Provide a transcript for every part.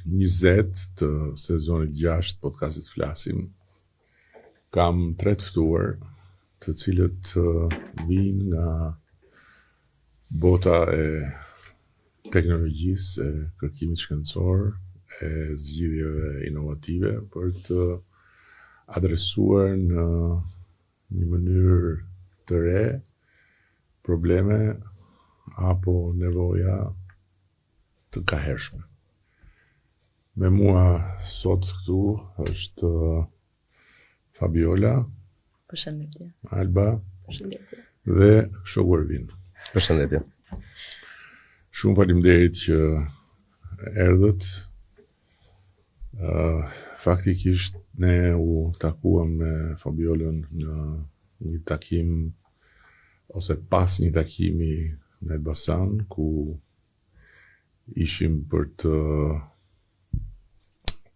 20 të sezonit 6 podcastit flasim. Kam 3 të ftuar, të cilët vinë nga bota e teknologjisë, e kërkimit shkencor, e zgjidhjeve inovative për të adresuar në një mënyrë të re probleme apo nevoja të kahershme. Me mua sot këtu është Fabiola, Përshëndetje. Alba Përshëndetje. dhe shoku Ervin. Përshëndetje. Shumë faleminderit që erdhët. Faktikisht ne u takuam me Fabiolën në një takim ose pas një takimi në Elbasan ku ishim për të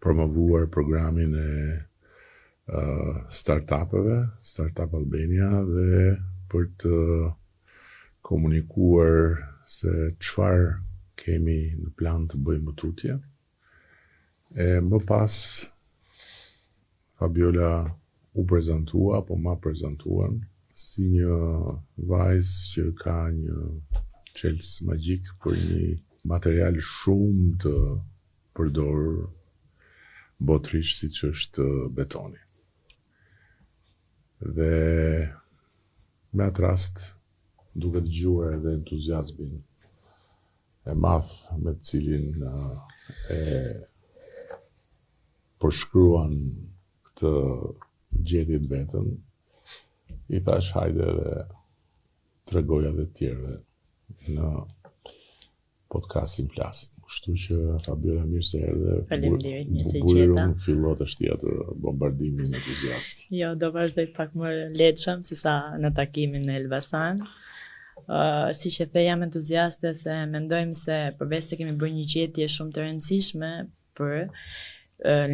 promovuar programin e startupeve, Startup Albania, dhe për të komunikuar se çfarë kemi në plan të bëjmë më tutje. E më pas Fabiola u prezantua, apo ma prezantuan, si një vajzë që ka një çelës magjik për një material shumë të përdorur botërisht siç është betoni. Dhe me atë rast, duke dëgjuar edhe entuziazmin e madh me të cilin e përshkruan këtë gjetje vetën, i thash hajde edhe tregoja edhe të tjerëve në podcastin flasim. Kështu që Fabiola, mirë se erdhe. Faleminderit, mirë se Burirum gjeta. fillot është atë bombardimin entuziast. Jo, do vazhdoj pak më lehtëshëm se sa në takimin në Elbasan. Si që the, jam entuziaste se mendojmë se përveç se kemi bërë një gjetje shumë të rëndësishme për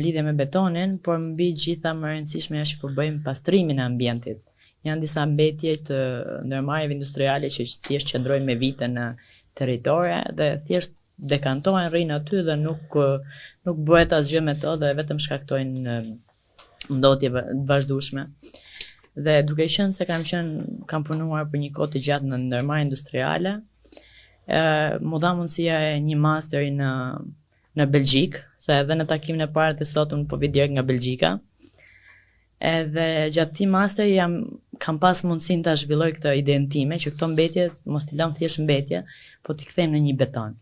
lidhje me betonin, por mbi gjitha më rëndësishme është që po bëjmë pastrimin e ambientit. Janë disa mbetje të ndërmarrjeve industriale që thjesht qëndrojnë me vite në territore dhe thjesht dekantohen, rrinë aty dhe nuk bëhet asgjë me to dhe vetëm shkaktojnë ndotje vazhdueshme. Dhe duke qenë se kam punuar për një kohë të gjatë në ndërmarrje industriale, mu dha mundësia e një masteri në Belgjik, se edhe në takimin e parë të sot unë po vi direkt nga Belgjika. Edhe gjatë këtij masteri kam pas mundësinë ta zhvilloj këtë idenë time që këto mbetje mos t'i lëm thjesht mbetje, po t'i kthejmë në një beton.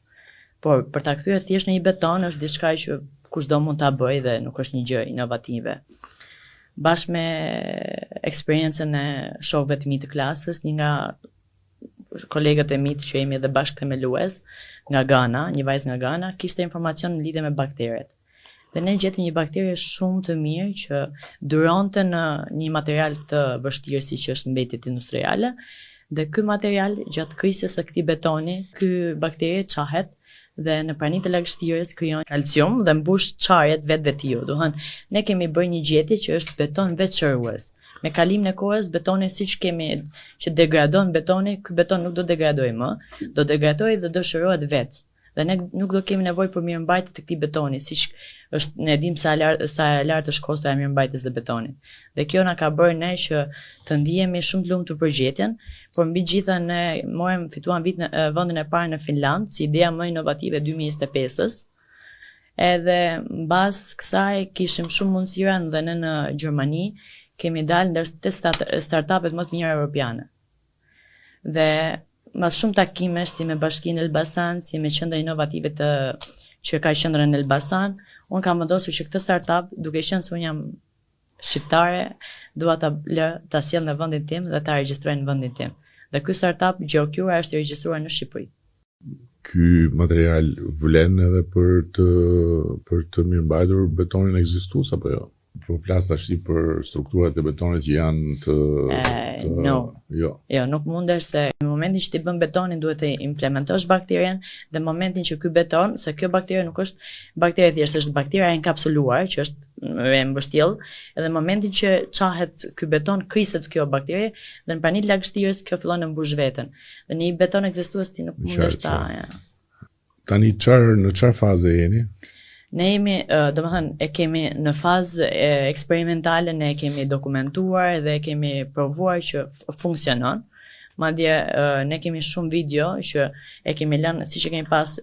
Por për ta kthyer thjesht në një beton është diçka që kushdo mund ta bëjë dhe nuk është një gjë inovative. Bashkë me eksperiencën e shokëve të mi të klasës, një nga kolegët e mi që jemi edhe bashkë themelues nga Ghana, një vajzë nga Ghana, kishte informacion në lidhje me bakteret. Dhe ne gjetëm një bakteri shumë të mirë që duronte në një material të vështirë si që është mbetjet industriale, dhe ky material gjatë krisjes së këtij betoni, ky bakteri çahet dhe në pranitë e lagështirës krijon kalcium dhe mbush çarjet vetvetijo. Do thënë, ne kemi bërë një gjetje që është beton vetçërues. Me kalimin e kohës, betoni siç kemi që degradon betoni, ky beton nuk do degradojë më, do degradojë dhe do shërohet vetë. Dhe ne nuk do kemi nevojë për mirëmbajtje të këtij betoni, siç është ne dim sa e lartë është kosto e mirëmbajtjes së betonit. Dhe kjo na ka bërë ne që të ndihemi shumë të lumtur për gjetjen, por mbi gjitha ne fituam vendin e parë në Finland, si ideja më inovative 2025-s. Edhe mbas kësaj kishim shumë mundësira dhe ne në Gjermani kemi dalë ndër startupet më të mira europiane. Dhe mas shumë takimesh si me Bashkinë Elbasan, si me qendra inovative që ka qendrën në Elbasan, unë kam vendosur që këtë startup, duke qenë se unë jam shqiptare, dua ta sjell në vendin tim dhe ta regjistroj në vendin tim. Dhe ky startup Gjeocura është i regjistruar në Shqipëri. Ky material vlen edhe për të mirëmbajtur betonin ekzistues apo jo? Po flas tash për strukturat e betonit që janë No. Jo, nuk mundesh se në momentin që ti bën betonin duhet të implementosh bakterien dhe në momentin që ky beton, se kjo bakteri nuk është bakteri thjesht, është bakteria e enkapsuluar që është e mbështjell, edhe në momentin që çahet ky beton kriset kjo bakteri dhe në pranitë lagështirës kjo fillon të mbush veten. Dhe në një beton ekzistues ti nuk mundesh ta. Tani në çfarë faze jeni? Ne jemi, domethënë, e kemi në fazë eksperimentale, ne e kemi dokumentuar dhe e kemi provuar që funksionon. Madje ne kemi shumë video që e kemi lënë, siç e kemi pas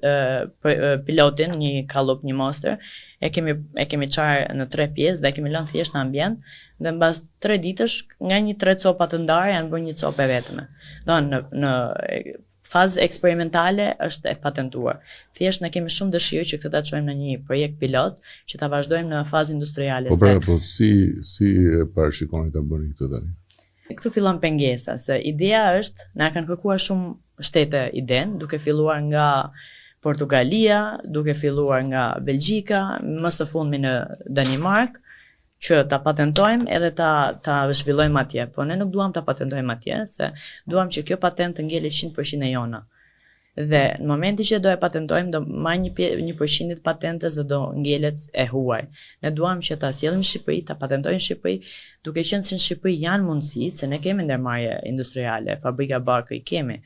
pilotin, një kallup, një monster, e kemi çarë në 3 pjesë dhe e kemi lënë thjesht në ambient dhe mbas 3 ditësh nga një 3 copa të ndarë janë bërë një copë e vetme. Në fazë eksperimentale është e patentuar. Thjesht ne kemi shumë dëshirë që këtë ta çojmë në një projekt pilot që ta vazhdojmë në fazë industriale. Po si e parashikoni ta bëni këtë tani? Këtu fillon pengesa, se ideja është, na kanë kërkuar shumë shtete idenë, duke filluar nga Portugalia, duke filluar nga Belgjika, më së fundmi në Danimark, që ta patentojmë edhe ta zhvillojmë atje. Po ne nuk duam ta patentojmë atje, se duam që kjo patent të ngelet 100% e jona. Dhe në momenti që do e patentojmë, do marr 1% të patentes dhe do ngelet e huaj. Ne duam që ta sjellim në Shqipëri, ta patentojmë në Shqipëri, duke qenë se në Shqipëri janë mundësitë, se ne kemi ndërmarrje industriale, fabrika barkë i kemi.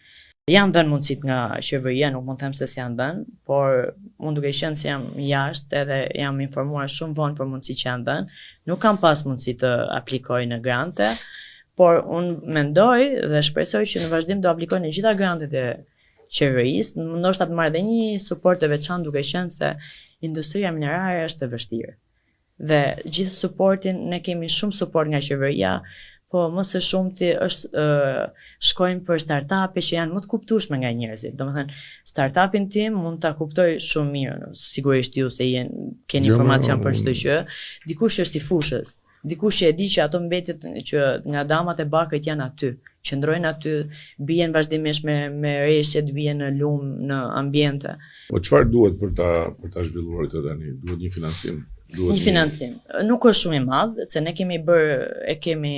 Janë dhënë mundësitë nga qeveria, nuk mund të them se s'janë dhënë, por unë duke qenë se jam jashtë edhe jam informuar shumë vonë për mundësitë që janë dhënë, nuk kam pas mundësi të aplikoj në grante, por unë mendoj dhe shpresoj që në vazhdim do aplikoj në gjitha grantet e qeverisë, ndoshta të marrë dhe një suport të veçantë duke qenë se industria minerare është e vështirë. Dhe gjithë suportin, ne kemi shumë suport nga qeveria, po më së shumti është shkojmë për startupe që janë më të kuptueshme nga njerëzit. Domethënë, startupin tim mund ta kuptoj shumë mirë, sigurisht ju se keni informacion për çdo gjë, dikush është i fushës. Dikush që e di që ato mbetjet që nga damat e barkët janë aty, qëndrojnë aty, bien vazhdimisht me reshjet, bien në lumë, në ambiente. Po çfarë duhet për ta zhvilluar këtë tani? Duhet një financim? Një financim. Nuk është shumë i madh, se ne kemi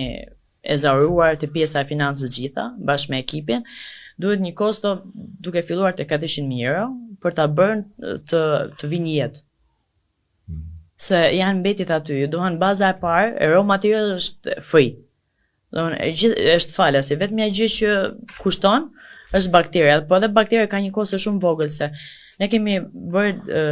ezauruar të pjesa e financës gjitha, bashkë me ekipin. Duhet një kosto duke filluar te 400.000 euro për ta bërë të vinë jetë. Se janë mbetjet aty, dohen baza e parë, e raw material është free. Dohen është falasi, vetëm ja gjë që kushton është bakteria, po edhe bakteria ka një kosto shumë vogël se ne kemi bërë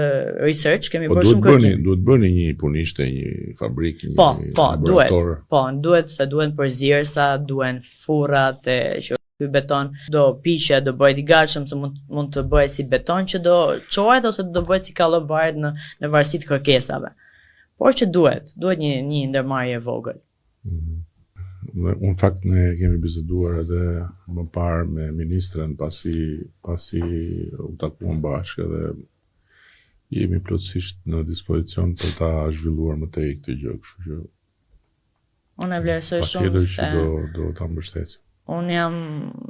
research, kemi bërë shumë kërkim. Duhet bëni një punishte, një fabrikë, një laborator. Duhet se duhen përziersa, duhen furrat që ky beton do piqet, do bëhet i gatshëm se mund të bëhet si beton që do çohet ose do bëhet si kallobaret në varësi të kërkesave. Por që duhet një ndërmarrje e vogël. Në fakt ne kemi biseduar edhe më parë me ministren pasi u takuam bashkë dhe jemi plotësisht në dispozicion për ta zhvilluar më tej këtë gjë, kështu që unë e vlerësoj shumë se që do ta mbështesim. Unë jam,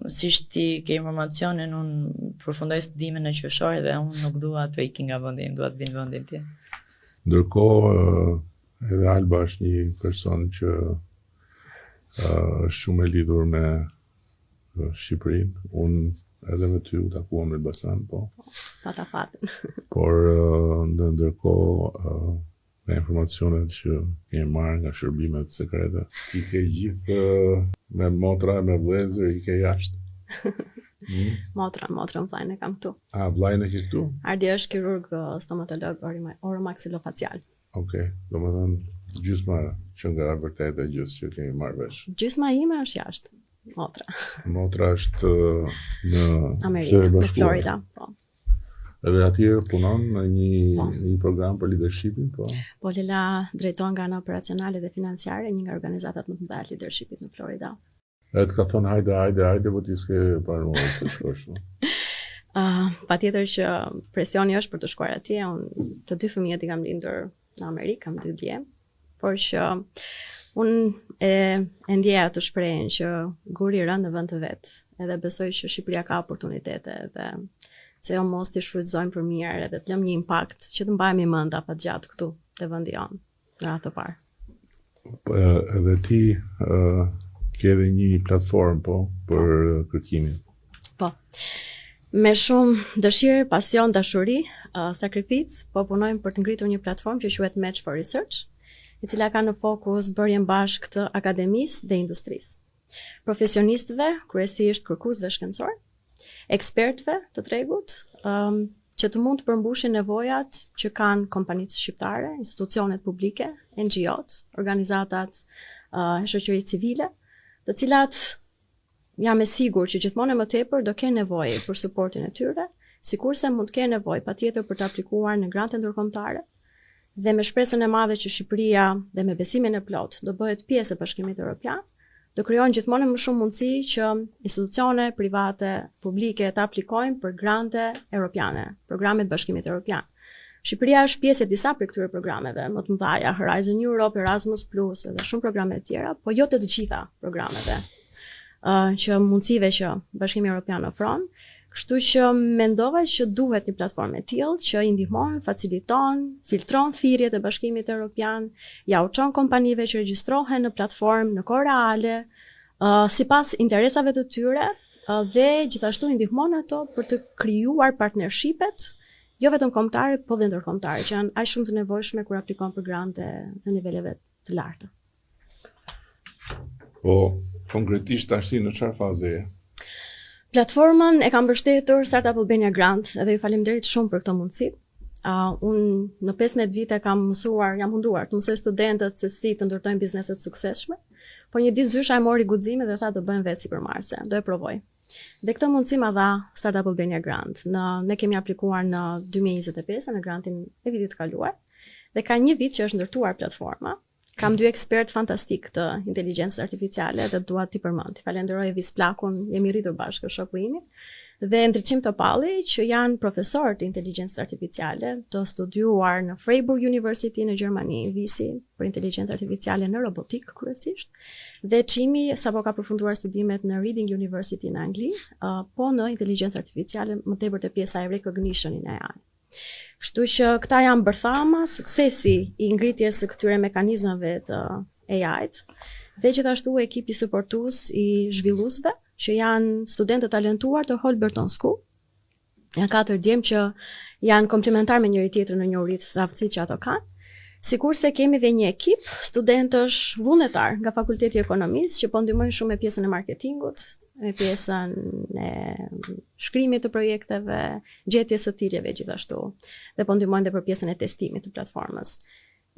siç ti ke informacionin, unë përfundoj studimin në qershor dhe unë nuk dua të iki nga vendi, dua të vinë vendin tjetër. Ndërkohë, edhe Alba është një person që është shumë e lidhur me Shqipërinë. Unë edhe me ty u takuam në Elbasan, po. Pata fatin. Por ndërkohë me informacionet që kemi marrë nga shërbimet sekrete, ti ke gjithë me motra, me vëllezër, i ke jashtë. Motra, vllajën e kam këtu. A, vllajën e ke këtu? Ardi është kirurg stomatolog oromaksilofacial. Okej, domethënë gjysma që nga vërtet e gjës që kemi marrë vesh. Gjysma ime është jashtë, motra. Motra është në Amerikë, në Florida, po. Edhe atje punon në një program për leadershipin, po? Po, Lela drejton nga ana operacionale dhe financiare, një nga organizatat më të mëdha të leadershipit në Florida. Edhe të ka thonë hajde, po ti s'ke pranuar të shkosh, no? Patjetër që presioni është për të shkuar atje. Unë të 2 fëmijët i kam lindur në Amerikë, kam 2 dje, por që unë e ndjeja të shprehen që guri rënë në vend të vet, edhe besoj që Shqipëria ka oportunitete dhe se jo mos t'i shfrytëzojmë për mirë edhe të lëmë një impakt që të mbajmë mend afatgjatë këtu te vendi jon, nga ato parë. Edhe ti ke edhe një platformë po për kërkimin. Po. Me shumë dëshirë, pasion, dashuri, sakrificë, po punojmë për të ngritur një platformë që quhet Match for Research, e cila ka në fokus bërjen bashkë të akademisë dhe industrisë. Profesionistëve, kryesisht kërkuesve shkencor, ekspertëve të tregut, që të mund të përmbushin nevojat që kanë kompanitë shqiptare, institucionet publike, NGO-t, organizatat e shoqërisë civile, të cilat jam e sigurt që gjithmonë më tepër do kenë nevojë për suportin e tyre, sikurse mund të kenë nevojë patjetër për të aplikuar në grante ndërkombëtare. Dhe me shpresën e madhe që Shqipëria dhe me besimin e plot do bëhet pjesë e Bashkimit Evropian, do krijohen gjithmonë më shumë mundësi që institucione private, publike të aplikojnë për grante europiane, programet Bashkimit Evropian. Shqipëria është pjesë e disa prej këtyre programeve, më të mëdha, Horizon Europe, Erasmus Plus dhe shumë programe të tjera, po jo të gjitha programeve që mundësive që Bashkimi Evropian ofron. Kështu që mendova që duhet një platformë e tillë që i ndihmon, faciliton, filtron thirrjet e Bashkimit Evropian, ja u çon kompanive që regjistrohen në platformë në kohë reale, sipas interesave të tyre dhe gjithashtu i ndihmon ato për të krijuar partnershipet, jo vetëm kombëtare, po dhe ndërkombëtare, që janë aq shumë të nevojshme kur aplikon për grante në niveleve të larta. Po, konkretisht tash në çfarë faze je? Platformën e kam mbështetur Startup Albania Grant dhe ju faleminderit shumë për këtë mundësi. Unë në 15 vite jam munduar të mësoj studentët se si të ndërtojnë bizneset suksesshme, po një ditë zysha e mori guximin dhe tha do bëjmë vetë sipërmarrëse, do e provoj. Dhe këtë mundësi ma dha Startup Albania Grant. Ne kemi aplikuar në 2025 në grantin e vitit të kaluar dhe ka një vit që është ndërtuar platforma. Kam 2 ekspert fantastik të inteligjencës artificiale dhe dua t'i përmend. Falenderoj Evis Plakun, jemi rritur bashkë shoku imi, dhe Ndriçim Topalli, që janë profesor të inteligjencës artificiale, të studiuar në Freiburg University në Gjermani, visi për inteligjencë artificiale në robotik kryesisht, dhe Çimi sapo ka përfunduar studimet në Reading University në Angli, po në inteligjencë artificiale, më tepër te pjesa e recognition in AI. Kështu që këta janë bërthama, suksesi i ngritjes së këtyre mekanizmave të AI-t dhe gjithashtu ekipi suportues i zhvilluesve që janë studentë talentuar të Holberton School. Janë 4 djemë që janë komplementar me njëri tjetrin në njohuritë dhe aftësitë që ato kanë. Sikurse kemi dhe një ekip studentësh vullnetar nga Fakulteti i Ekonomisë që po ndihmojnë shumë me pjesën e marketingut, me pjesën e shkrimit të projekteve, gjetjes së thirrjeve gjithashtu, dhe po ndihmojnë edhe për pjesën e testimit të platformës.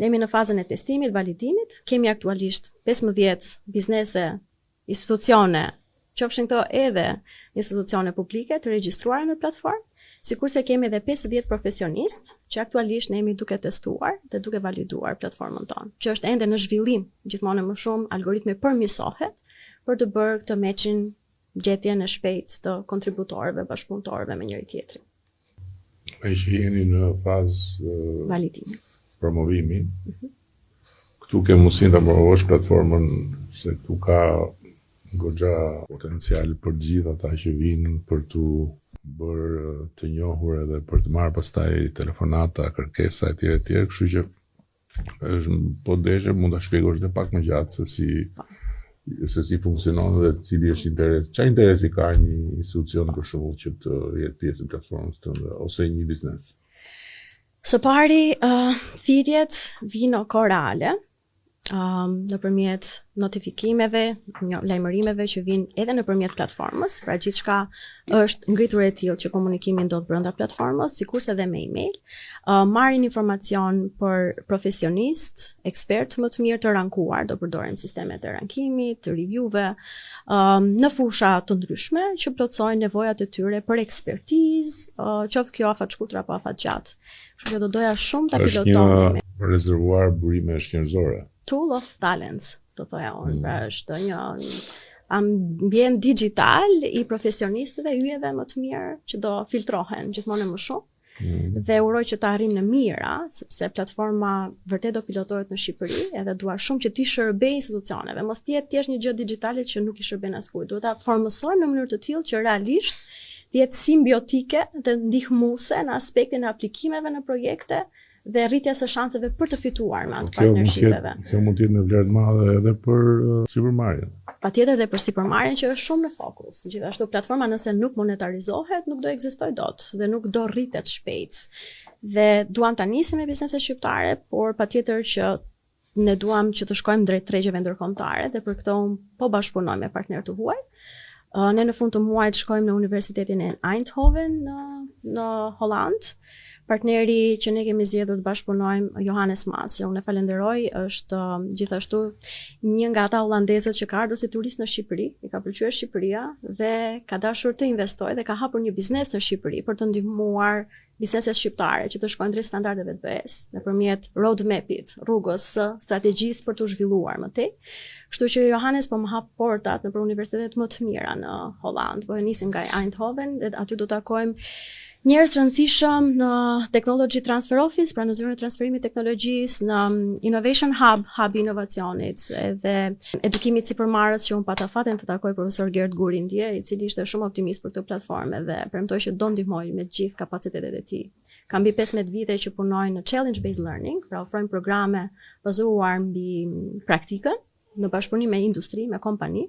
Ne jemi në fazën e testimit, validimit, kemi aktualisht 15 biznese, institucione, qofshin këto edhe institucione publike të regjistruara në platformë, sikurse kemi edhe 50 profesionistë që aktualisht ne jemi duke testuar dhe duke validuar platformën tonë, që është ende në zhvillim, gjithmonë më shumë algoritmi përmirësohet për të bërë këtë matchin, gjetjen e shpejtë të kontributorëve, bashkëpunëtorëve me njëri tjetrin. Me që jeni në fazë validimi, promovimi, këtu ke mundësinë ta promovosh platformën, se këtu ka goxha potencial për gjithë ata që vinë për të bërë të njohur edhe për të marrë pastaj telefonata, kërkesa etj, kështu që është po deshe mund ta shpjegosh edhe pak më gjatë se si funksionon dhe cili është interes. Çfarë interesi ka një institucion për shembull që të jetë pjesë e platformës tënde ose një biznes? Së pari, thirrjet vijnë orale, nëpërmjet notifikimeve, lajmërimeve që vijnë edhe nëpërmjet platformës, pra gjithçka është ngritur e tillë që komunikimi ndodh brenda platformës, sikurse edhe me email. Marrin informacion për profesionistë, ekspertë më të mirë të rankuar, do përdorim sistemet e rankimit, të reviewve, në fusha të ndryshme që plotësojnë nevojat e tyre për ekspertizë, qoftë kjo afat shkurtër apo afat gjatë. Kështu që do doja shumë ta pilotonim. Është një rezervuar burimesh njerëzore. Tool of talents, do thoja unë, pra është një ambient digital i profesionistëve yjeve më të mirë që do filtrohen gjithmonë më shumë. Dhe uroj që të arrijmë në mira, sepse platforma vërtet do pilotohet në Shqipëri, edhe dua shumë që ti shërbej institucioneve, mos jetë thjesht një gjë digjitale që nuk i shërben askujt. Duhet ta formosojmë në mënyrë të tillë që realisht të jetë simbiotike dhe ndihmuese në aspektin e aplikimeve në projekte dhe rritja së shanseve për të fituar me atë partnershipeve. Kjo mund të jetë në vlerë të madhe edhe për sipërmarrjen. Patjetër dhe për sipërmarrjen që është shumë në fokus. Gjithashtu platforma nëse nuk monetarizohet, nuk do ekzistojë dot dhe nuk do rritet shpejt. Dhe duam ta nisim me bizneset shqiptare, por patjetër që ne duam që të shkojmë drejt tregjeve ndërkombëtare dhe për këtë po bashkëpunojmë me partnerë të huaj. Ne në fund të muajit shkojmë në Universitetin e Eindhoven në Holland. Partneri që ne kemi zgjedhur të bashkëpunojmë, Johannes Mas, unë e falenderoj, është gjithashtu një nga ata holandezët që ka ardhur si turist në Shqipëri, i ka pëlqyer Shqipëria dhe ka dashur të investojë dhe ka hapur një biznes në Shqipëri për të ndihmuar bizneset shqiptare që të shkojnë drejt standardeve të BE-s nëpërmjet roadmap-it, rrugës së strategjisë për të zhvilluar më tej. Kështu që Johannes po më hap portat nëpër universitetet më të mira në Holland. Po nisim nga Eindhoven dhe aty do takojmë njerëz të rëndësishëm në Technology Transfer Office, pra në zyrën e transferimit teknologjisë, në Innovation Hub, hubi inovacionit, edhe edukimit sipërmarrës që unë pata fatin të takoj profesor Gerd Gurin dje, i cili ishte shumë optimist për këtë platformë dhe premtoi që do ndihmoj me të gjithë kapacitetet e tij. Ka mbi 15 vite që punojnë në challenge based learning, pra ofrojnë programe bazuar mbi praktikën në bashkëpunim me industri, me kompani,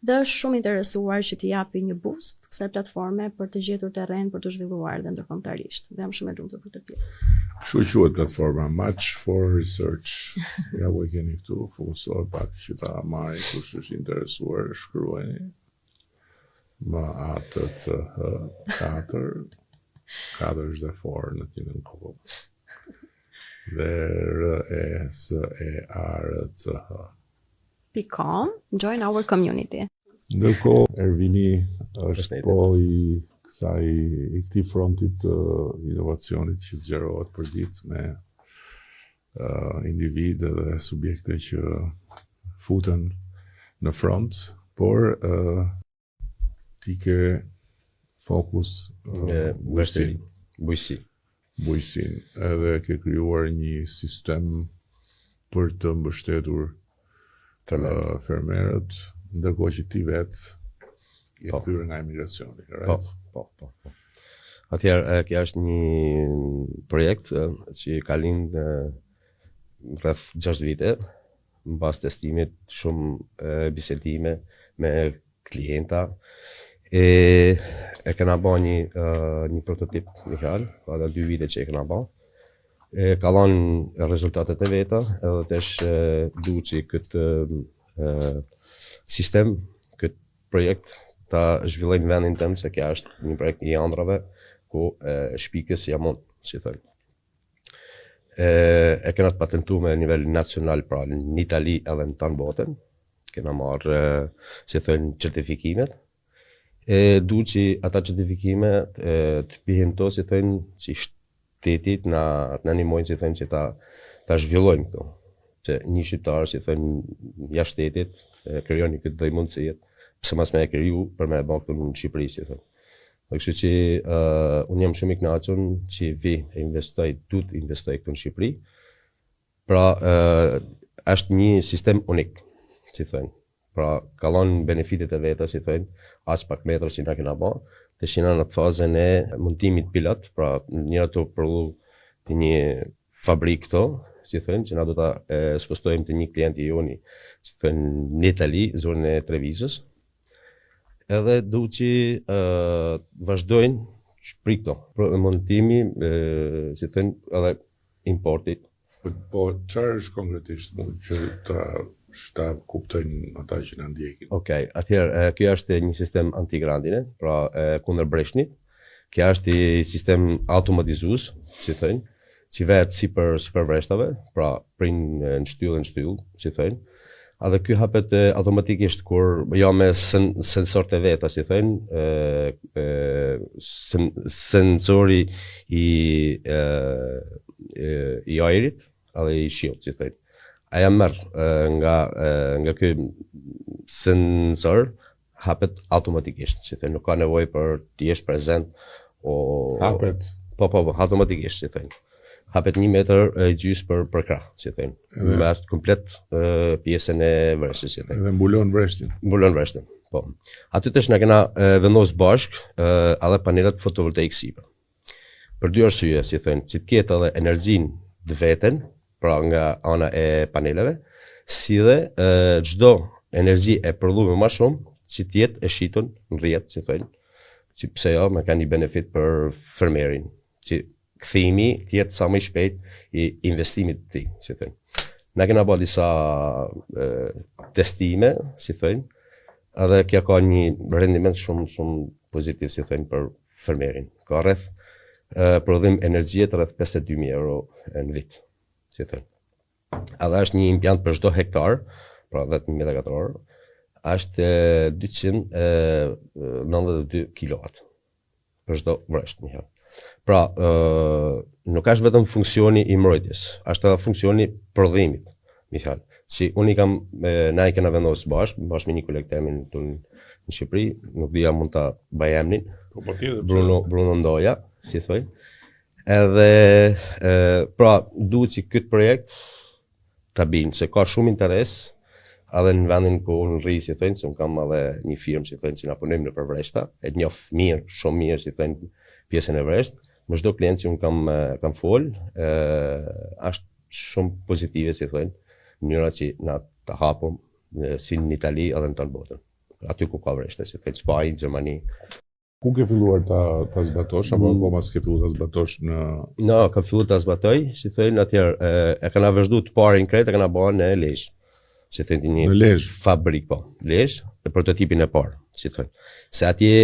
dhe është shumë interesuar që t'i japi një boost kësaj platforme për të gjetur terren për të zhvilluar dhe ndërkombëtarisht. Dhe jam shumë e lumtur për këtë pjesë. Kështu quhet platforma, Match for Research. Ja ku e keni këtu, fokusohet pak që ta marrë kush është interesuar, shkruani më ATCH 4 është dhe 4 në tinën kohë. Dhe RESEARCH. .com, join our community. Ndërkohë, Ervini është po i këtij frontit të inovacionit që zgjerohet për ditë me individë dhe subjekte që futen në front, por ti ke fokus bujësin, edhe ke krijuar një sistem për të mbështetur fermerët, ndërkohë që ti vetë je thyrë nga emigracioni, right? Po. Atëherë, kjo është një projekt që ka lindë rreth 6 vite, mbas testimit, shumë bisedime me klienta, e kena bë një prototip inicial, ka 2 vite që e kena bë. Ka dhënë rezultatet e veta, edhe tash duhet këtë sistem, këtë projekt ta zhvillojnë vendin tëm, se kjo është një projekt i ëndrave ku shpikës jamon, si thënë. E kena të patentuar në nivel nacional, pra në Itali edhe në tanë botën. Kena marrë, si thënë, certifikimet. Duhet që ata certifikimet të pihen to, si thënë, si shtetit në animojnë, si thënë, që ta zhvillojnë këto. Që një shqiptar, si thënë, jashtë shtetit, krijoni këtë lloj mundësie, pse mas me e kriju për me e bën këtu në Shqipëri, si thënë. Kështu që unë jam shumë i kënaqur që duhet investoj këtu në Shqipëri. Pra, është një sistem unik, si thënë. Pra, ka dhënë benefitet e veta, si thënë, as pak metra që na kena bë, të shina në fazën e montimit pilot, pra njëra të prodhu të një fabrikë këto, si thënë, që na do ta spostojmë të një klient i joni, si thënë, në Itali, zonën e Trevizës. Edhe duhet që vazhdojnë shpri këto, montimi, si thënë, edhe importi. Po, çfarë është konkretisht mund që ta kuptojnë ata që na ndjekin? Okej, atëherë, kjo është një sistem antigrandine, pra kundër breshnit. Kjo është një sistem automatizues, si thënë, që vetë si për vreshtave, pra prin në shtyllë, si thënë. Edhe ky hapet automatikisht kur jo me sensor të veta, si thënë, sensori i ajrit edhe i shiut, si thënë. Aja merr nga ky sensor hapet automatikisht, si thënë, nuk ka nevojë për të jesh prezent Hapet. Po, automatikisht, si thënë. Hapet 1 metër gjys për krah, si thënë. Merr komplet pjesën e vreshjes, si thënë. Dhe mbulon vreshtin. Mbulon vreshtin, po. Aty tash na kena vendos bashk edhe panelat fotovoltaik sipër. Për 2 arsye, si thënë, që të ketë edhe energjinë të veten, pra nga ana e paneleve, si dhe çdo energji e prodhuar më shumë, që të jetë e shitur në rrjet, si thënë. Që pse jo, me ka një benefit për fermerin, që kthimi të jetë sa më i shpejt i investimit të tij, si thënë. Na kena bërë disa testime, si thënë, edhe kjo ka një rendiment shumë pozitiv, si thënë, për fermerin. Ka rreth prodhim energjie të rreth 52.000 euro në vit, si thënë. Edhe është një implant për çdo hektar, pra 10.000 m2, është 292 kW për çdo vresht një herë. Pra, nuk është vetëm funksioni i mbrojtjes, është edhe funksioni prodhimit, Mihal. Si unë na i kena vendosur bashkë me një koleg temin në Shqipëri, nuk dija mund ta bëj emrin. Bruno Ndoja, si thoj. Edhe pra duhet që këtë projekt ta bind, se ka shumë interes edhe në vendin ku unë rri, si thënë, se unë kam edhe një firmë, si thënë, që na punojmë në për vreshta, e njoh mirë, shumë mirë, si thënë, pjesën e vresht. Me çdo klient që unë kam fol, është shumë pozitive, si thënë, mënyra që na të hapum si në Itali edhe në tonë botën. Aty ku ka vreshta, si thënë, Spajnë, Gjermani. Ku ke filluar ta zbatosh, apo akoma s'ke filluar ta zbatosh në... No, kam filluar ta zbatoj, si thënë, atëherë, e kana vazhdu të parë në Kretë, e kana bërë në Lezhë. Si thënë një fabrik, po, Lezhë, e prototipin e parë, si thënë. Se atje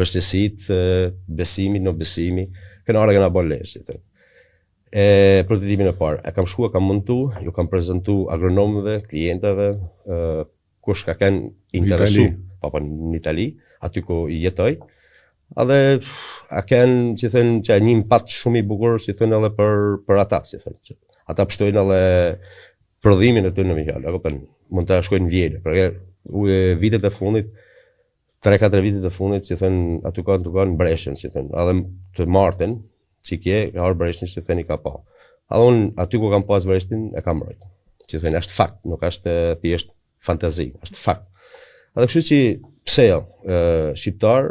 vështesit, besimi, në besimi, kana bërë Lezhë, si thënë. Prototipin e parë, e kam shkuar, kam montu, ju kam prezentu agronomëve, klientëve, kush ka kanë interesu, po në Itali, aty ku i jetoj, edhe a kanë, si thënë, që një impact shumë i bukur, si thënë, edhe për ata, si thënë. Ata pështojnë edhe prodhimin e të në Mihal, mund të shkojnë vjele, për vitet e fundit, 3-4 vitet e fundit, si thënë, aty kanë breshen, si thënë, edhe të martën, që kje, ka arë breshen, si thënë, i ka pa. Edhe unë, aty ku kam pas breshen, e kam mbrojt. Si thënë, është fakt, nuk është thjesht fantazi, është fakt. Edhe kështu që, pse jo, shqiptar,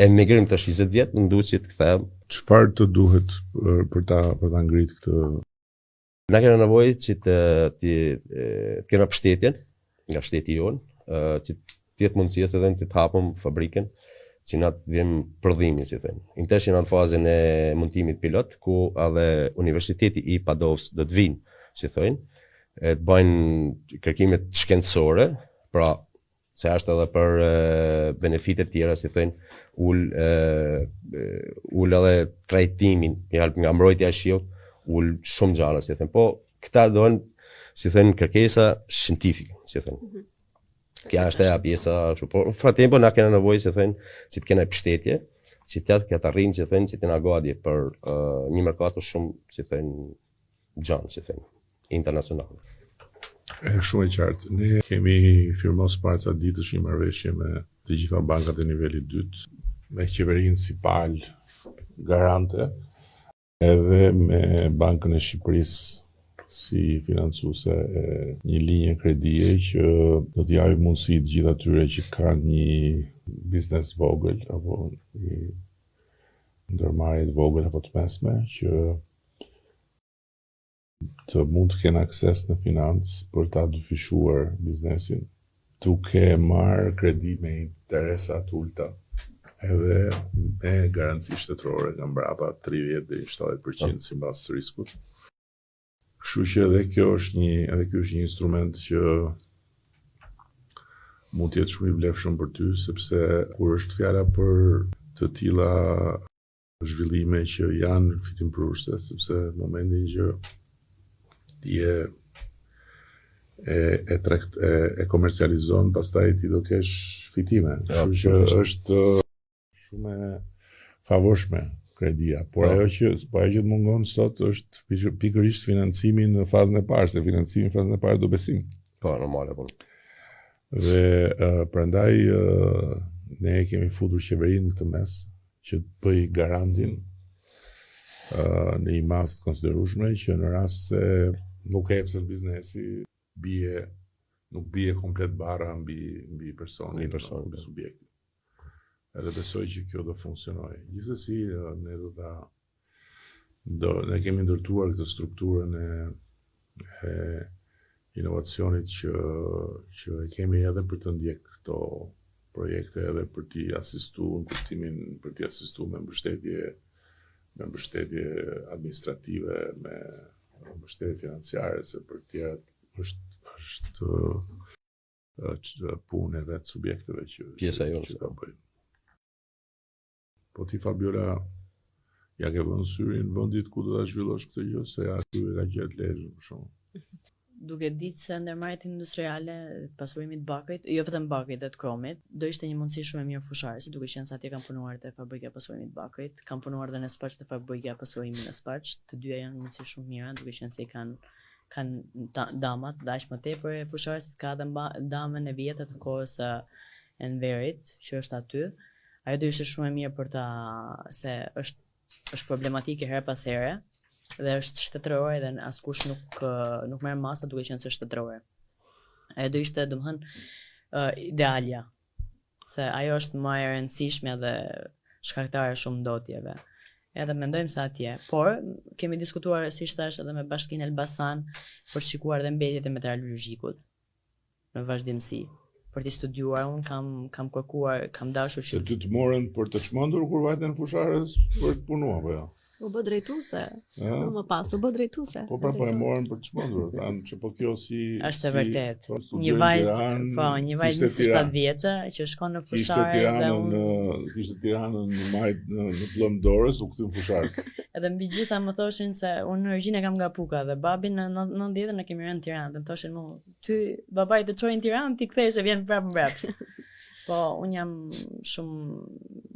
emigrim tash 20 vjet, më duhet që të kthehem. Çfarë të duhet për ta ngrit këtë? Na kena nevojë që të kena mbështetjen nga shteti jonë, që të jetë mundësia se të hapëm fabrikën, që na të vim prodhimin, si thënë. Intesh janë në fazën e montimit pilot, ku edhe Universiteti i Padovës do të vinë, si thënë, të bëjnë kërkimet shkencore, pra se është edhe për benefitet tjera, si thënë, ul edhe trajtimin, nga mbrojtja e shiut, ul shumë gjana, si thënë, po këta dohen, si thënë, kërkesa shcientifike, si thënë. Kja është e pjesa, po fratempo na kena nevojë, si thënë, që të kena mbështetje, që të arrijnë, si thënë, që të na godje për një merkato shumë, si thënë, gjanë, si thënë, internacional. Shumë e qartë. Ne kemi firmos para ca ditësh një marrëveshje me të gjitha bankat e nivelit 2, me qeverinë si palë garante, edhe me Bankën e Shqipërisë si financuese e një linje kredie që do t'i japë mundësi të gjithë atyre që kanë një biznes vogël apo një ndërmarrje të vogël apo të mesme që të mund të kenë akses në financë për ta dyfishuar biznesin, duke marrë kredi me interesa të ulta, edhe me garanci shtetërore nga mbrapa 30 deri në 70% sipas riskut. Kështu që edhe ky është një instrument që mund të jetë shumë i vlefshëm për ty, sepse kur është fjala për të tilla zhvillime që janë fitimprurse, sepse në momentin që e komercializon, pastaj ti do kesh fitime. Kështu që është shumë e favorshme kredia, por ajo që të mungon sot është pikërisht financimi në fazën e parë, se financimi në fazën e parë do besim. Po, normale, po. Dhe prandaj ne kemi futur qeverinë në këtë mes që të bëj garantin në një masë të konsiderueshme që në rast se nuk ecën biznesi, nuk bie komplet barra mbi personin, mbi subjektin. Edhe besoj që kjo do funksionojë. Gjithsesi, ne kemi ndërtuar këtë strukturën e inovacionit që e kemi edhe për të ndjek këto projekte, edhe për t'i asistu në kuptimin, për t'i asistu me mbështetje administrative, me mbështetje financiare, se për tjerat është punë edhe të subjekteve që pjesa jonë ka bëjnë. Po ti, Fabiola, Ja ke vënë syrin vendit ku do ta zhvillosh këtë gjë, se aty e ka gjetë lezhë për shkak. Duke ditë se ndërmarrjet industriale, pasurimit bakrit, jo vetëm bakrit dhe të kromit, do ishte një mundësi shumë e mirë fusharësit, duke qenë se atje kam punuar te fabrika e pasurimit bakrit, kam punuar edhe në Spaç te fabrika e pasurimit në Spaç, të dyja janë mundësi shumë mira, duke qenë se i kanë damat, dash më tepër e fusharësit ka edhe damën e vjetër të kohës së Enverit, që është aty. Ajo do ishte shumë e mirë për ta se është problematike her pas here. Dhe është shtetërore dhe askush nuk merr masa duke qenë se shtetërore. Ajo do ishte domethënë idealja. Se ajo është më e rëndësishme dhe shkaktare shumë ndotjeve. Edhe mendojmë se atje, por kemi diskutuar si thash edhe me Bashkinë Elbasan për të shikuar dhe mbetjet e meteorologjikut në vazhdimsi. Për të studiuar, unë kam kërkuar, kam dashur Se ty të morën për të çmendur kur vajten fusharës për të punuar apo jo? U bë drejtuese. Më pas u bë drejtuese. Po pra po e morën për të çmendur, thanë që po kjo si është e vërtet. Një vajzë 27 vjeçë që shkon në fusharë dhe unë kishte Tiranën në majt në Pllëm Dorës, u kthy në fusharës. Edhe mbi gjitha më thoshin se unë në origjinë kam nga Puka dhe babin në 90-ën e kemi rënë në Tiranë. Më thoshin mua, ty babai të çojë në Tiranë, ti kthehesh e vjen prapë mbrapsht. Po, unë jam shumë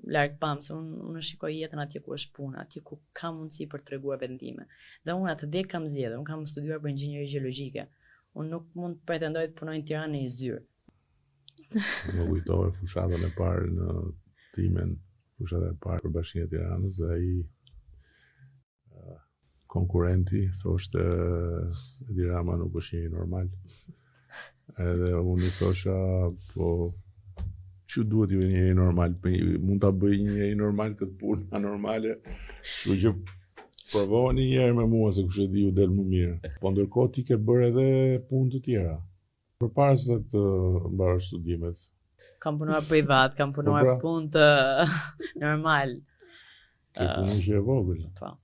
larg pam, se unë shikoj jetën atje ku është puna, atje ku kam mundësi për të treguar vendime. Dhe unë atë dek kam zgjedhur, unë kam studiuar për inxhinieri gjeologjike. Unë nuk mund të pretendoj të punoj në Tiranë në një zyrë. Më kujtove fushatën e parë në timen, fushata e parë për Bashkinë e Tiranës dhe ai konkurrenti thoshte Edi Rama nuk është njëri normal. Edhe unë i thosha, po që duhet ju njëri normal, mund ta bëj një njëri normal këtë punë anormale, kështu që provoni një herë me mua se kush e di ju del më mirë. Po ndërkohë ti ke bërë edhe punë të tjera. Përpara se të mbarosh studimet. Kam punuar privat, kam punuar punë të normal. Ke punë që e vogël. Po.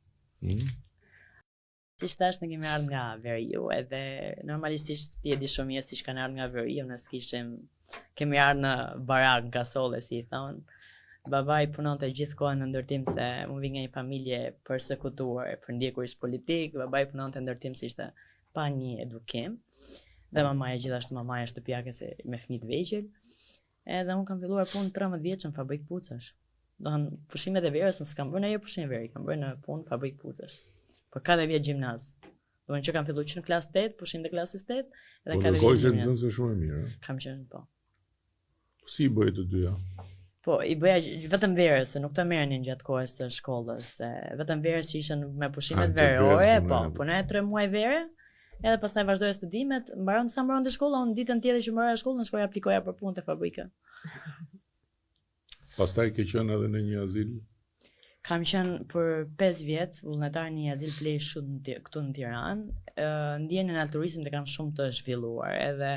Si thash, ne kemi ardhur nga Veriu, edhe normalisht ti e di shumë mirë siç kanë ardhur nga Veriu, ne kemi ardhur në barak, në kasolle, si i thon. Babai punonte gjithkohën në ndërtim se unë vi nga një familje përsekutuar për ndjekuris politik, babai punonte në ndërtim se ishte pa një edukim. Dhe mamaja gjithashtu mamaja shtëpiake se me fëmijë të vegjël. Edhe unë kam filluar punë 13 vjeç në fabrik pucash. Dohën pushimet e verës, unë s'kam bërë ndonjë pushim veri, kam bërë në punë fabrik pucash. Për 4 vjet gjimnaz. Dohën që kam filluar që në klasë 8, pushim të klasës 8, edhe 4 vjet. Po që nxënëse shumë e mirë. Kam qenë po. Si bëj të dyja? Po, i bëja vetëm verës, se nuk të merrnin gjatë kohës së shkollës, se vetëm verës që ishin me pushimet verore, po, punoja 3 muaj vere. Edhe pastaj vazhdoja studimet, sa mbaronte shkolla, unë ditën tjetër që mbaroja shkollën, shkoja aplikoja për punë te fabrika. Pastaj ke qenë edhe në një azil? Kam qenë për 5 vjet vullnetar në një azil pleshu këtu në Tiranë. Ndjenjen e altruizmit e kam shumë të zhvilluar, edhe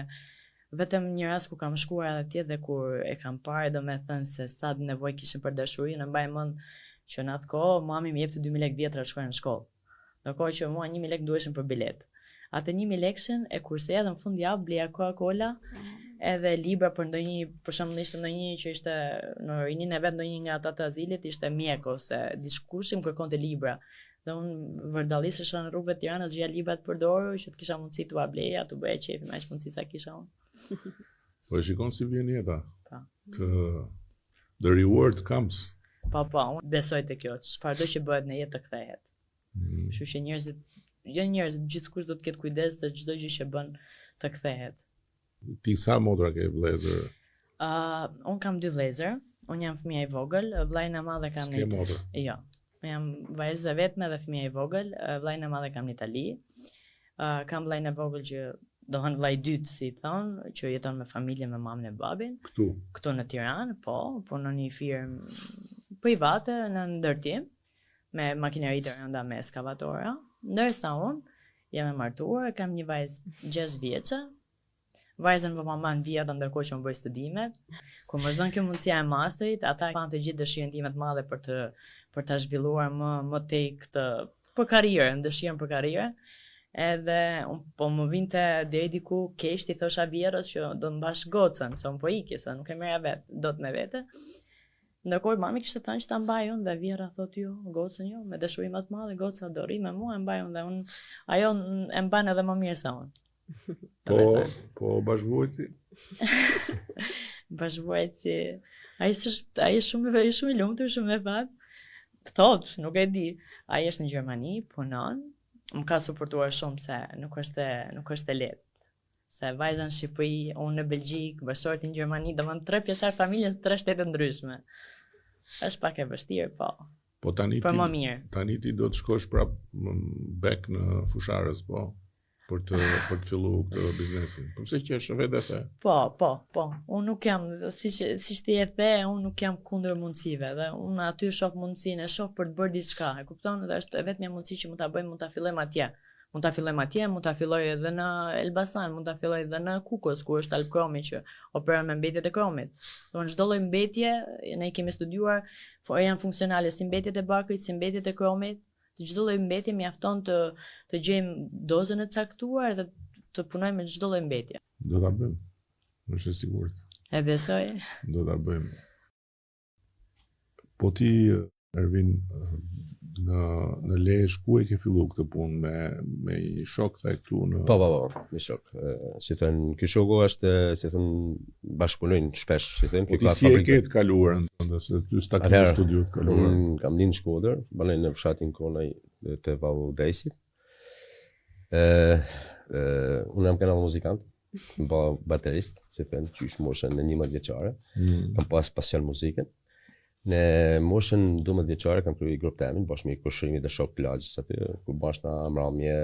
vetëm një rast ku kam shkuar atje dhe kur e kam parë, domethënë se sa nevojë kishin për dashurinë, mbaj mend që në atë kohë mami më jepte 2000 lekë vjetra të shkoja në shkollë. Ndërkohë që mua 1000 lekë duheshin për biletë. Atë 1000 lekëshin e kurseja dhe në fund javë bleja Coca-Cola edhe libra për ndonjë, për shembull ishte ndonjë që ishte në rinin e vet ndonjë nga ata të azilit ishte mjek ose dikush më kërkonte libra. Dhe unë vërdallisesha në rrugëve të Tiranës, zgja libra të përdorur që të kisha mundësi t'u bleja, t'u bëja qefi me aq mundësi sa kisha unë. Po e shikon si vjen jeta. Po. The reward comes. Po, unë besoj te kjo, çfarëdo që bëhet në jetë të kthehet. Kështu që njerëzit, gjithkush do të ketë kujdes se çdo gjë që bën të kthehet. Ti sa motra ke vëllezër? Unë kam 2 vëllezër, unë jam fëmija i vogël, vllajën e madh kam në Itali. Jo. Unë jam vajza e vetme dhe fëmija i vogël, vllajën e madh kam në Itali. Kam vllajën e vogël që dohën vllai i dytë, si thon, që jeton me familjen, me mamën e babin. Këtu në Tiranë, po, punon në një firmë private në ndërtim me makineri të rënda me eskavatora. Ndërsa unë jam e martuar, kam një vajzë 6 vjeçë. Vajzën po maman vjeta ndërkohë që më bëj studimet. Kur më zdon kjo mundësia e masterit, ata kanë të gjithë dëshirën time të madhe për ta zhvilluar më tej këtë për karrierën, dëshirën për karrierë. Edhe po më vinte deri diku keq ti thosha vjerës që do të mbash gocën, se unë po ikje, se nuk e merja dot me vete. Ndërkohë mami kishte thënë që ta mbaj unë dhe Vjera thotë jo, gocën jo, me dashuri më të madhe, goca do rri me mua, e mbaj unë dhe unë ajo e mban edhe më mirë se unë. Po bashkëvuajti? Bashkëvuajti, ai është shumë i lumtur, shumë i fat. Thot, nuk e di. Ai është në Gjermani, punon. Më ka suportuar shumë se nuk është e lehtë. Se vajza në Shqipëri, unë në Belgjik, bashkëshorti në Gjermani, domethënë 3 pjesëtar familjes në 3 shtete ndryshme. Është pak e vështirë, po. Po tani për më mirë. Tani ti do të shkosh prap back në fusharës, po, për të filluar këtë biznesin. Po pse qesh vetë the? Po. Unë nuk jam, siç ti e the, unë nuk jam kundër mundësive, dhe unë aty shoh mundësinë, shoh për të bërë diçka. E kupton? Dhe është vetëm mundësi që mund ta bëjmë, mund ta fillojmë atje. Mund ta filloj edhe në Elbasan, mund ta filloj edhe në Kukës, ku është Alp Kromi që operon me mbetjet e kromit. Domethënë çdo lloj mbetje, ne kemi studiuar, janë funksionale si mbetjet e bakrit, si mbetjet e kromit. Të çdo lloj mbetje mjafton të gjejmë dozën e caktuar dhe të punojmë me çdo lloj mbetje. Do ta bëjmë. Është e sigurt. E besoj. Do ta bëjmë. Po ti, Ervin, në Lezhë ku e ke filluar këtë punë me një shok thaj këtu në Po, me shok. Si thënë, ky shoku është, si thënë, bashkëpunojnë shpesh, si thënë, ky ka fabrikë. Po ti si e ke të kaluar, se ty s'ta ke studiu të kaluar. Unë kam lind në Shkodër, banoj në fshatin Konaj të Vau Dejsit. Unë jam kanal muzikant, ba baterist, si thënë, që është moshën në 11 vjeçare. Kam pas pasion muzikën. Në moshën 12 vjeçare kam kryer grup temin bashkë me kushrimit dhe shok plagjës aty, ku bashkë na mramje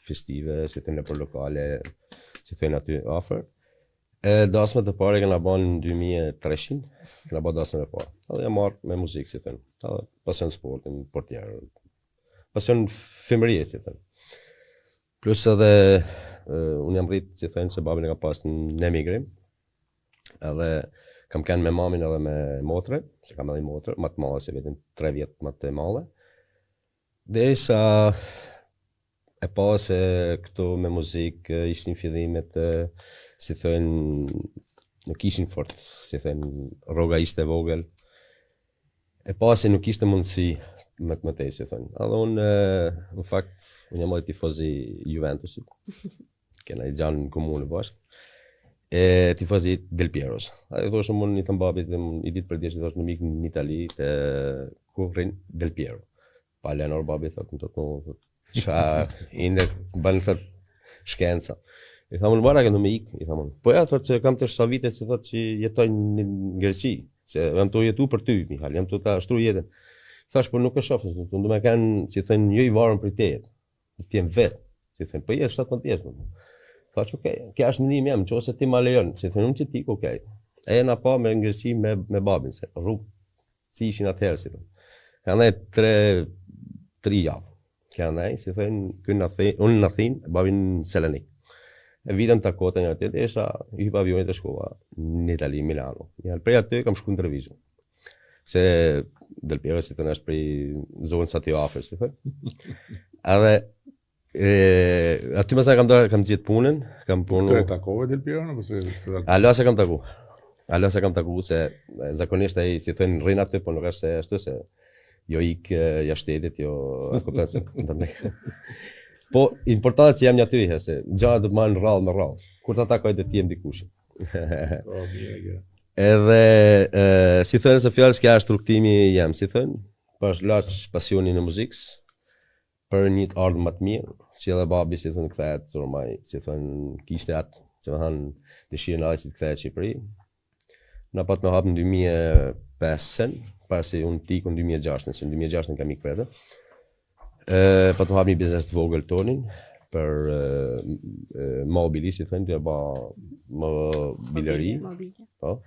festive, si thënë për lokale, si thënë aty afër. Dasmat e parë kena bën në 2300, kena bën dasmat e parë. Edhe jam marrë me muzikë, si thënë. Edhe pasion sportin, portier. Pasion femërie, si thënë. Plus edhe unë jam rrit, si thënë, se babin e ka pas në emigrim. Edhe kam kanë me mamin edhe me motre, se kam edhe motre, më të madhe se vetëm 3 vjet më të madhe. Derisa e pa se këto me muzikë ishin fillimet, si thënë, nuk ishin fort, si thënë, rroga ishte vogël. E pa se nuk ishte mundësi më tej, si thënë. Edhe unë, në fakt, unë jam edhe tifozi Juventusit. Kena i gjanë në komunë bashkë. Tifozi Del Pieros. A i thoshë mund një thëmë babit, i ditë për djesh, i thoshë në mikë në Itali, të kufrin Del Piero. Pa Leonor babit, thotë, qa inde, banë thëtë shkenca. I thamë në bara këndo me ikë, i thamë. Po ja, thotë, se kam të shsa vite, se thotë që jetojnë në Gërësi, se jam të jetu për ty, Mihal, jam të ta shtru jetën. Thash, por nuk e shofë, se du me kanë, si thënë, jo i varën për të jetë, të jem vetë, si thënë, po jetë 17 vjetë. Thash, okej, kja është mënim jam, që ose ti ma lejon, si thënë, që ti, okej. E na pa me ngërësi me babin, se rrugë, si ishin atëherë, si thënë. Ka ndaj 3 javë, ka ndaj, si thënë, unë në Athinë, babin në Selanik. E vitëm të kote një atjet, esha, i hypa avionit të shkova në Itali, Milano. Njëllë prej aty kam shku në televizjon. Se Del Piero, si thënë, është prej zonë sa të jo afer, si thënë. Edhe, aty mësa kam gjithë punën, kam punu... Të e takove Del Piero, në pëse... Alo se kam taku, se zakonisht e i si thënë rrinë aty, po nuk është se ashtu, se jo ikë jashtetit, jo... Po, importantë që jam një aty, se gjana të marrë në rrallë me rrallë, kur të takoj dhe t'jem dikushë. Po, mjege. Edhe, si thënë se fjallës kja është rrugtimi jam, si thënë, pas laqë pasioni në muzikës, për një të ardhë më të mirë, si edhe babi, si thënë, këthejet, normaj, si thënë, kishte atë, si më thënë, dëshirën edhe që të këthejet Shqipëri. Në patë me hapë në 2005, pasi unë tikë në 2006, që në 2006 kam ikë vete. Patë me hapë një biznes të vogël tonin, për mobili, si thënë, të ba mobileri. Po.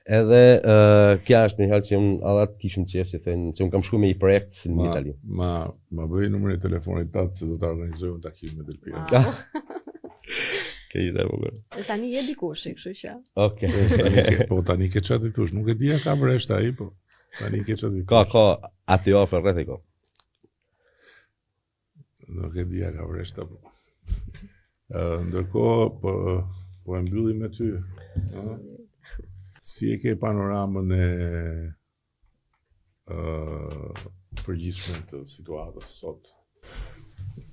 Edhe kja është një halë që unë adat kishëm qefë, si thënë, që unë kam shku me i projekt në Itali. Ma bëj numërin e telefonit tatë, se do të organizoj unë takim me Del Piero. Ke i dhe vogër. E tani je dikush, kështu që. Okej. Po tani ke qatë i tush, nuk e dhja ka vresht aji, po tani ke qatë i tush. Ka, aty ofër rreth e ka. Nuk e dhja ka vresht apo. Ndërkohë, po e mbyllim me ty. Si e ke panoramën e përgjithshme të situatës sot.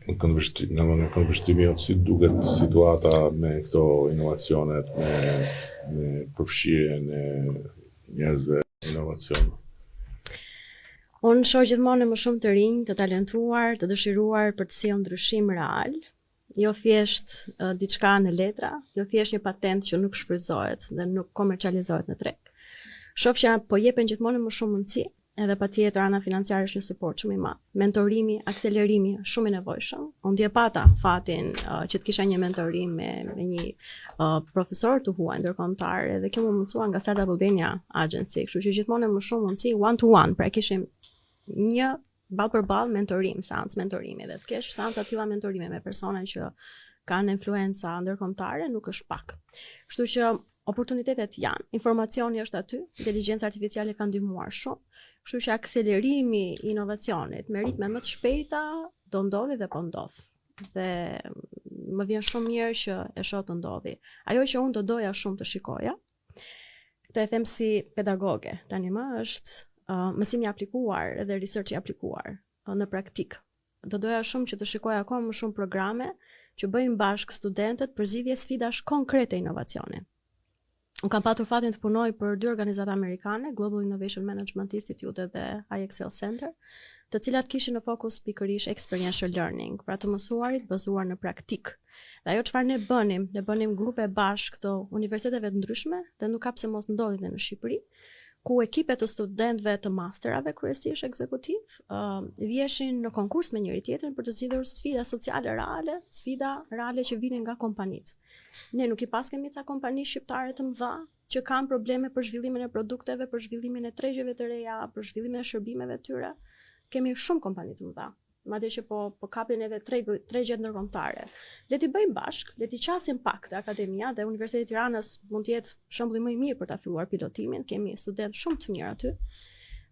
Në këndvështrimi si duket situata me këto inovacionet, me përfshirjen e njerëzve inovacion. Unë shoh gjithmonë më shumë të rinj, të talentuar, të dëshiruar për të sjellë ndryshim real, jo thjesht diçka në letra, jo thjesht një patent që nuk shfrytëzohet dhe nuk komercializohet në treg. Shoh që po jepen gjithmonë më shumë mundësi, edhe patjetër ana financiare është një suport shumë i madh. Mentorimi, akselerimi shumë i nevojshëm. Unë dje pata fatin që të kisha një mentorim me një profesor të huaj ndërkombëtar, edhe kjo më mundësua nga Startup Albania Agency, kështu që gjithmonë më shumë mundësi one to one, pra kishim një ball për ball mentorim, seancë mentorimi, dhe të kesh seanca të tilla mentorime me persona që kanë influenca ndërkombëtare nuk është pak. Kështu që oportunitetet janë, informacioni është aty, inteligjenca artificiale ka ndihmuar shumë. Kështu që akselerimi i inovacionit me ritme më të shpejta do ndodhi dhe po ndodh. Dhe më vjen shumë mirë që e shoh të ndodhi. Ajo që unë do doja shumë të shikoja, këtë e them si pedagoge, tani më është mësimi i aplikuar dhe research i aplikuar në praktik. Do doja shumë që të shikoja akoma më shumë programe që bëjnë bashkë studentët për zgjidhje sfidash konkrete inovacioni. Unë kam patur fatin të punoj për 2 organizata amerikane, Global Innovation Management Institute dhe IXL Center, të cilat kishin në fokus pikërisht experiential learning, pra të mësuarit bazuar në praktik. Dhe ajo çfarë ne bënim grupe bashkë këto universiteteve të ndryshme, dhe nuk ka pse mos ndodhi dhe në Shqipëri, ku ekipet të studentëve të masterave kryesisht ekzekutiv vjeshin në konkurs me njëri tjetrin për të zgjidhur sfida sociale reale, sfida reale që vinin nga kompanitë. Ne nuk i pas kemi ca kompani shqiptare të mëdha që kanë probleme për zhvillimin e produkteve, për zhvillimin e tregjeve të reja, për zhvillimin e shërbimeve të tyre. Kemi shumë kompani të mëdha. Madje që po kapin edhe tregjet ndërkombëtare. Le t'i bëjmë bashkë, le t'i qasim pak te akademia dhe Universiteti i Tiranës mund të jetë shembulli më i mirë për ta filluar pilotimin. Kemi studentë shumë të mirë aty.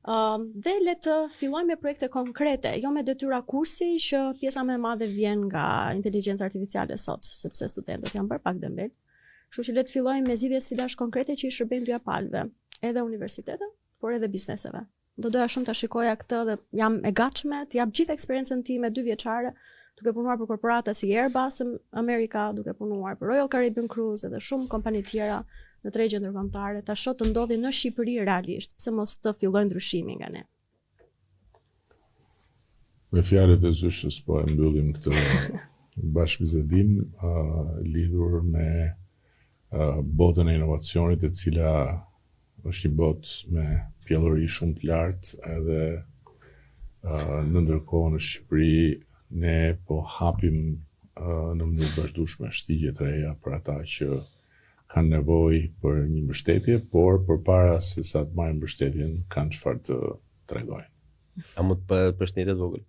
Dhe le të fillojmë me projekte konkrete, jo me detyra kursi që pjesa më e madhe vjen nga inteligjenca artificiale sot, sepse studentët janë bërë pak dembel. Kështu që le të fillojmë me zgjidhje sfidash konkrete që i shërbejnë dy palëve, edhe universiteteve, por edhe bizneseve. Do doja shumë ta shikoja këtë dhe jam e gatshme të jap gjithë eksperiencën time 2 vjeçare, duke punuar për korporata si Airbus Amerika, duke punuar për Royal Caribbean Cruise edhe shumë kompani tjera në tregje ndërkombëtare, ta shoh të ndodhi në Shqipëri realisht, pse mos të fillojë ndryshimi nga ne. Me fjalët e Zyshës po e mbyllim këtë bashkëbisedim lidhur me botën e inovacionit, e cila është një botë me pjellëri shumë të lartë, edhe në ndërkohë në Shqipëri ne po hapim në mënyrë vazhdueshme shtigje të reja për ata që kanë nevojë për një mbështetje, por përpara se sa të marrin mbështetjen kanë çfarë të tregojnë. A mund të përshëndetet vogël?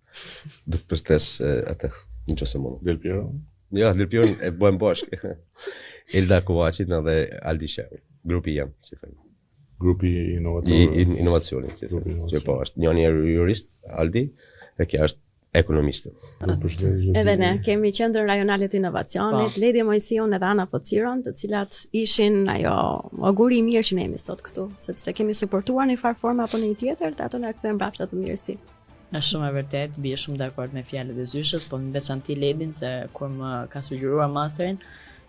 Do të përshtes atë, nëse mund. Del Piero? Ja, Del Piero e bëjmë bashkë. Elda Kovacit dhe Aldi Shehu, grupi jam, si thënë. Grupi inovacionit, si thënë. Që po është njëri jurist, Aldi, e kjo është ekonomiste. Edhe ne kemi qendrën rajonale të inovacionit, Ledje Mojsion edhe Ana Fociron, të cilat ishin ajo auguri i mirë që ne jemi sot këtu, sepse kemi suportuar në farë formë apo në një tjetër, dhe ato na kthejnë mbrapsht të mirësi. Është shumë e vërtet, bie shumë dakord me fjalët e Zyshës, po në veçantë Ledin se kur më ka sugjeruar masterin,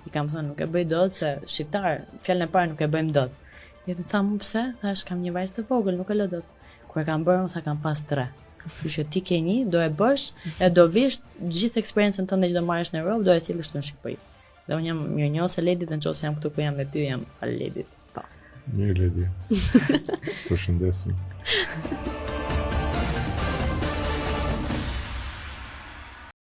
i kam thënë nuk e bëj dot se shqiptar, fjalën e parë nuk e bëjmë dot. Jetën sa më pse, thash kam një vajzë të vogël, nuk e lë dot. Kur e kam bërë, sa kam pas 3. Kështu që ti ke një, do e bësh, e do vish gjithë eksperiencën tënde që do marrësh në Europë, do e sillesh këtu në Shqipëri. Dhe unë jam mirënjohëse Ledit, nëse jam këtu ku jam me ty, jam fal Ledit. Po. Mirë Ledi. Përshëndesim.